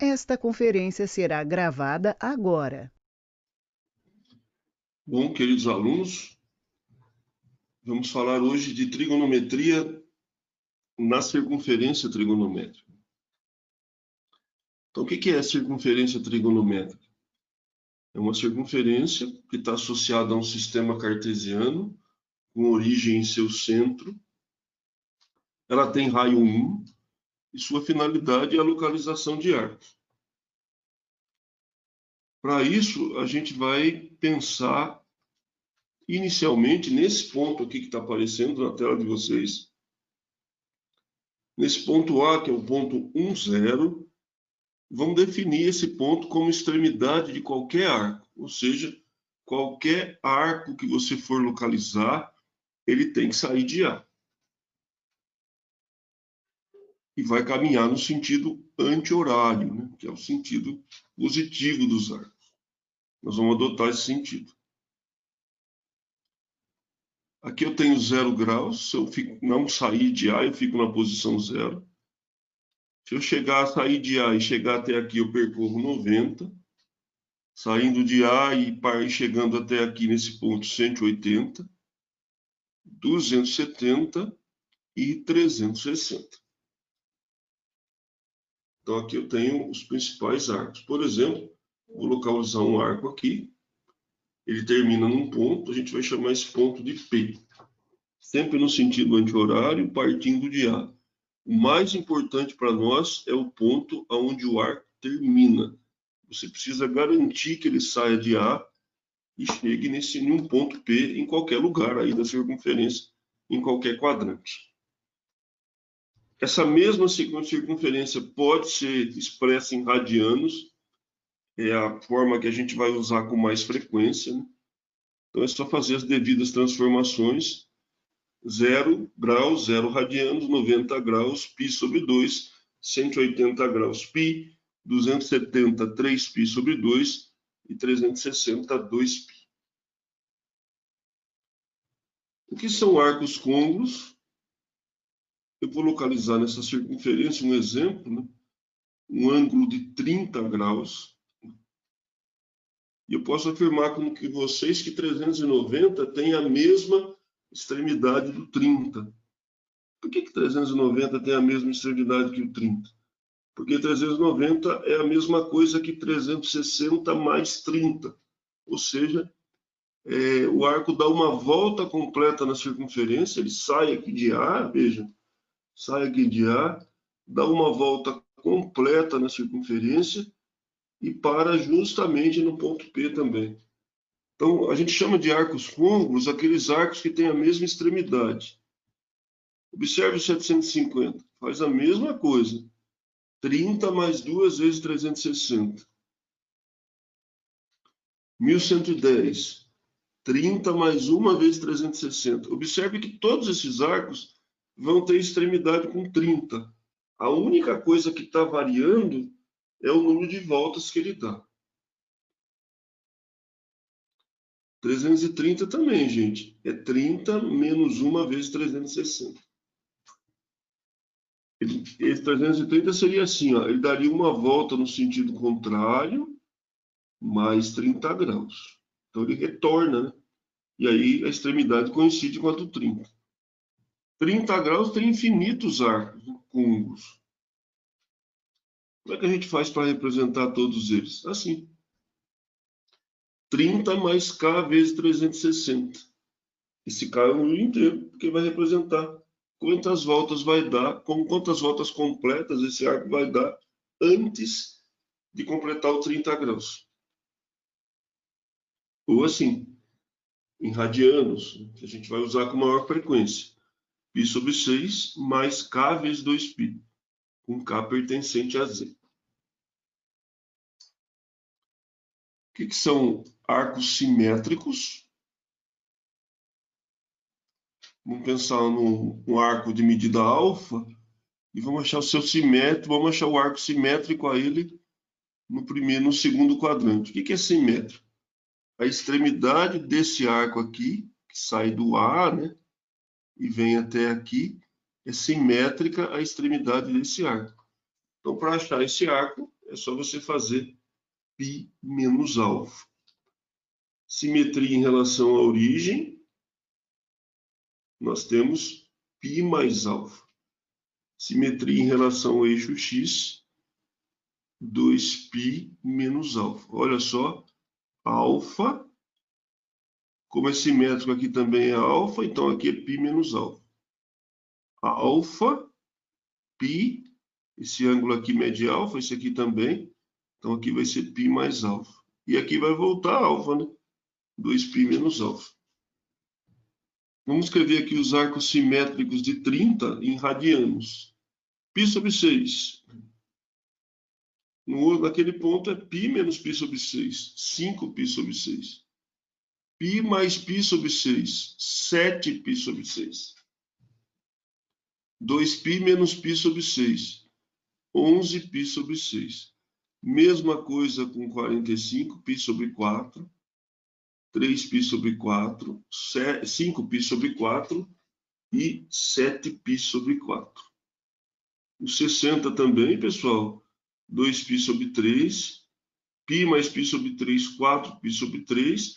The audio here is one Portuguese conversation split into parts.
Esta conferência será gravada agora. Bom, queridos alunos, vamos falar hoje de trigonometria na circunferência trigonométrica. Então, o que é a circunferência trigonométrica? É uma circunferência que está associada a um sistema cartesiano, com origem em seu centro. Ela tem raio 1 e sua finalidade é a localização de arcos. Para isso, a gente vai pensar inicialmente nesse ponto aqui que está aparecendo na tela de vocês. Nesse ponto A, que é o ponto 1, 0, vamos definir esse ponto como extremidade de qualquer arco, ou seja, qualquer arco que você for localizar, ele tem que sair de A. E vai caminhar no sentido anti-horário, né? Que é o sentido positivo dos arcos. Nós vamos adotar esse sentido. Aqui eu tenho 0 graus, se eu não sair de A, eu fico na posição 0. Se eu sair de A e chegar até aqui, eu percorro 90. Saindo de A e chegando até aqui nesse ponto 180, 270 e 360. Então aqui eu tenho os principais arcos. Por exemplo, vou localizar um arco aqui. Ele termina num ponto, a gente vai chamar esse ponto de P. Sempre no sentido anti-horário, partindo de A. O mais importante para nós é o ponto onde o arco termina. Você precisa garantir que ele saia de A e chegue em um ponto P em qualquer lugar aí da circunferência, em qualquer quadrante. Essa mesma circunferência pode ser expressa em radianos, é a forma que a gente vai usar com mais frequência, né? Então é só fazer as devidas transformações. 0 graus, 0 radianos, 90 graus, π sobre 2, 180 graus π, 270, 3π sobre 2 e 360, 2π. O que são arcos côncavos? Eu vou localizar nessa circunferência um exemplo, né? Um ângulo de 30 graus. E eu posso afirmar com que vocês que 390 tem a mesma extremidade do 30. Por que 390 tem a mesma extremidade que o 30? Porque 390 é a mesma coisa que 360 mais 30. Ou seja, o arco dá uma volta completa na circunferência, ele sai aqui de A, veja, sai aqui de A, dá uma volta completa na circunferência e para justamente no ponto P também. Então, a gente chama de arcos côncavos aqueles arcos que têm a mesma extremidade. Observe o 750, faz a mesma coisa. 30 mais 2 vezes 360. 1110. 30 mais 1 vezes 360. Observe que todos esses arcos vão ter extremidade com 30. A única coisa que está variando é o número de voltas que ele dá. 330 também, gente. É 30 menos 1 vezes 360. Esse 330 seria assim, ó, ele daria uma volta no sentido contrário, mais 30 graus. Então ele retorna, né? E aí a extremidade coincide com a do 30. 30 graus tem infinitos arcos côncavos. Como é que a gente faz para representar todos eles? Assim. 30 mais K vezes 360. Esse K é um número inteiro, porque vai representar quantas voltas vai dar, quantas voltas completas esse arco vai dar antes de completar o 30 graus. Ou assim, em radianos, que a gente vai usar com maior frequência. π sobre 6 mais K vezes 2π, com K pertencente a Z. O que são arcos simétricos? Vamos pensar num arco de medida alfa e vamos achar o seu simétrico, vamos achar o arco simétrico a ele no segundo quadrante. O que é simétrico? A extremidade desse arco aqui, que sai do A, né, e vem até aqui, é simétrica à extremidade desse arco. Então, para achar esse arco, é só você fazer π menos alfa. Simetria em relação à origem, nós temos π mais alfa. Simetria em relação ao eixo x, 2π menos alfa. Olha só, alfa, como é simétrico aqui também é alfa, então aqui é π menos alfa. Alfa, π, esse ângulo aqui mede alfa, esse aqui também, então aqui vai ser π mais alfa. E aqui vai voltar alfa, né? 2π menos alfa. Vamos escrever aqui os arcos simétricos de 30 em radianos. π sobre 6. Naquele ponto é π menos π sobre 6. 5π sobre 6. π mais π sobre 6. 7π sobre 6. 2π menos π sobre 6. 11π sobre 6. Mesma coisa com 45, π sobre 4. 3π sobre 4, 5π sobre 4 e 7π sobre 4. O 60 também, pessoal, 2π sobre 3, π mais π sobre 3, 4π sobre 3,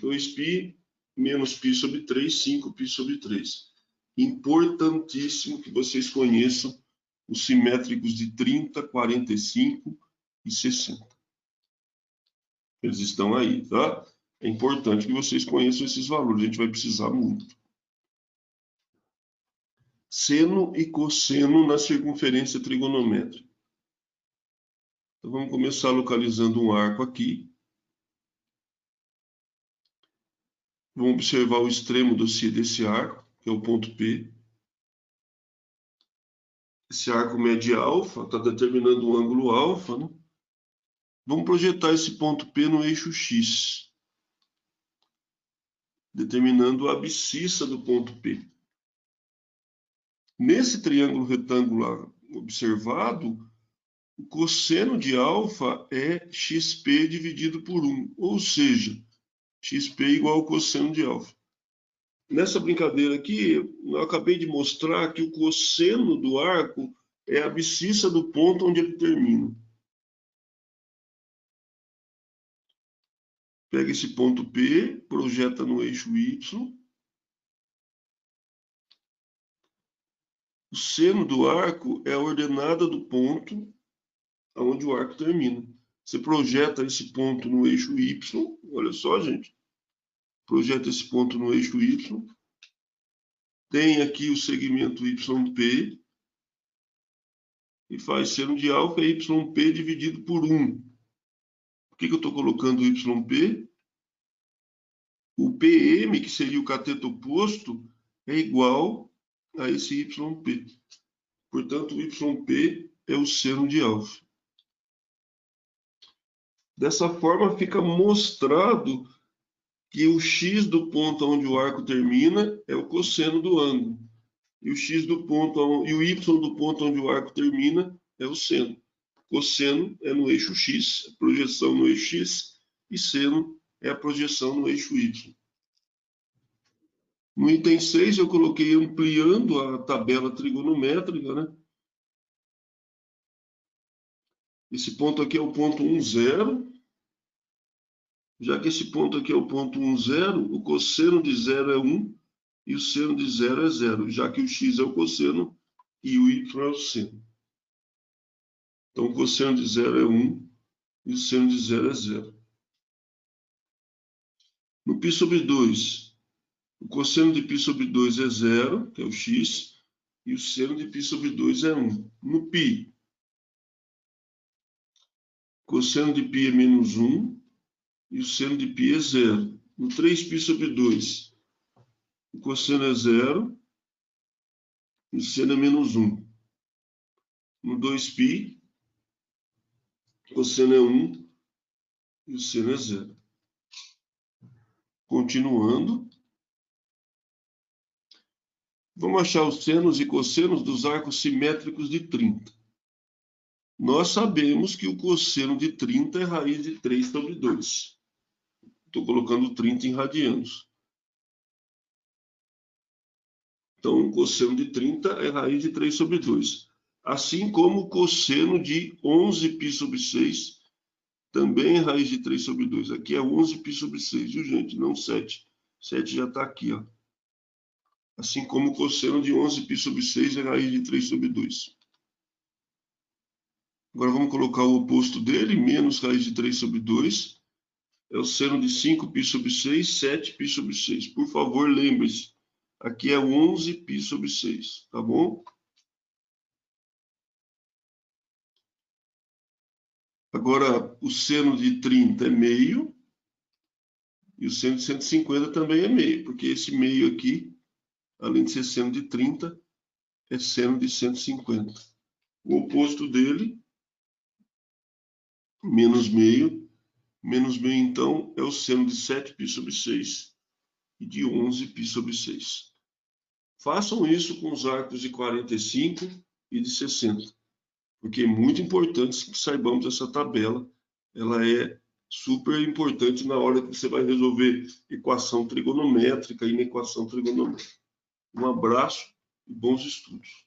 2π menos π sobre 3, 5π sobre 3. Importantíssimo que vocês conheçam os simétricos de 30, 45 e 60. Eles estão aí, tá? É importante que vocês conheçam esses valores, a gente vai precisar muito. Seno e cosseno na circunferência trigonométrica. Então, vamos começar localizando um arco aqui. Vamos observar o extremo desse arco, que é o ponto P. Esse arco mede alfa, está determinando o ângulo alfa, né? Vamos projetar esse ponto P no eixo X, determinando a abscissa do ponto P. Nesse triângulo retangular observado, o cosseno de alfa é xp dividido por 1, ou seja, xp igual ao cosseno de alfa. Nessa brincadeira aqui, eu acabei de mostrar que o cosseno do arco é a abscissa do ponto onde ele termina. Pega esse ponto P, projeta no eixo Y. O seno do arco é a ordenada do ponto onde o arco termina. Você projeta esse ponto no eixo Y, olha só, gente. Projeta esse ponto no eixo Y. Tem aqui o segmento YP. E faz seno de alfa é YP dividido por 1. Por que eu estou colocando YP? O PM, que seria o cateto oposto, é igual a esse YP. Portanto, o YP é o seno de alfa. Dessa forma, fica mostrado que o x do ponto onde o arco termina é o cosseno do ângulo. E o x do ponto e o y do ponto onde o arco termina é o seno. Cosseno é no eixo x, a projeção no eixo x, e seno é a projeção no eixo y. No item 6, eu coloquei ampliando a tabela trigonométrica, né? Esse ponto aqui é o ponto 1, 0. Já que esse ponto aqui é o ponto 1, 0, o cosseno de 0 é 1 e o seno de 0 é 0, já que o x é o cosseno e o y é o seno. Então, o cosseno de 0 é 1 e o seno de 0 é 0. No π sobre 2, o cosseno de π sobre 2 é 0, que é o x, e o seno de π sobre 2 é 1. No π, o cosseno de π é menos 1 e o seno de π é 0. No 3π sobre 2, o cosseno é 0 e o seno é menos 1. No 2π, o cosseno é 1 e o seno é 0. Continuando, vamos achar os senos e cossenos dos arcos simétricos de 30. Nós sabemos que o cosseno de 30 é raiz de 3 sobre 2. Estou colocando 30 em radianos. Então, o cosseno de 30 é raiz de 3 sobre 2. Assim como o cosseno de 11π sobre 6 também é raiz de 3 sobre 2. Aqui é 11π sobre 6, viu, gente? Não 7. 7 já está aqui, ó. Assim como o cosseno de 11π sobre 6 é raiz de 3 sobre 2. Agora vamos colocar o oposto dele, menos raiz de 3 sobre 2. É o seno de 5π sobre 6, 7π sobre 6. Por favor, lembre-se. Aqui é 11π sobre 6, tá bom? Agora, o seno de 30 é meio. E o seno de 150 também é meio, porque esse meio aqui, além de ser seno de 30, é seno de 150. O oposto dele, menos meio, então, é o seno de 7π sobre 6 e de 11π sobre 6. Façam isso com os arcos de 45 e de 60, porque é muito importante que saibamos essa tabela. Ela é super importante na hora que você vai resolver equação trigonométrica e inequação trigonométrica. Um abraço e bons estudos.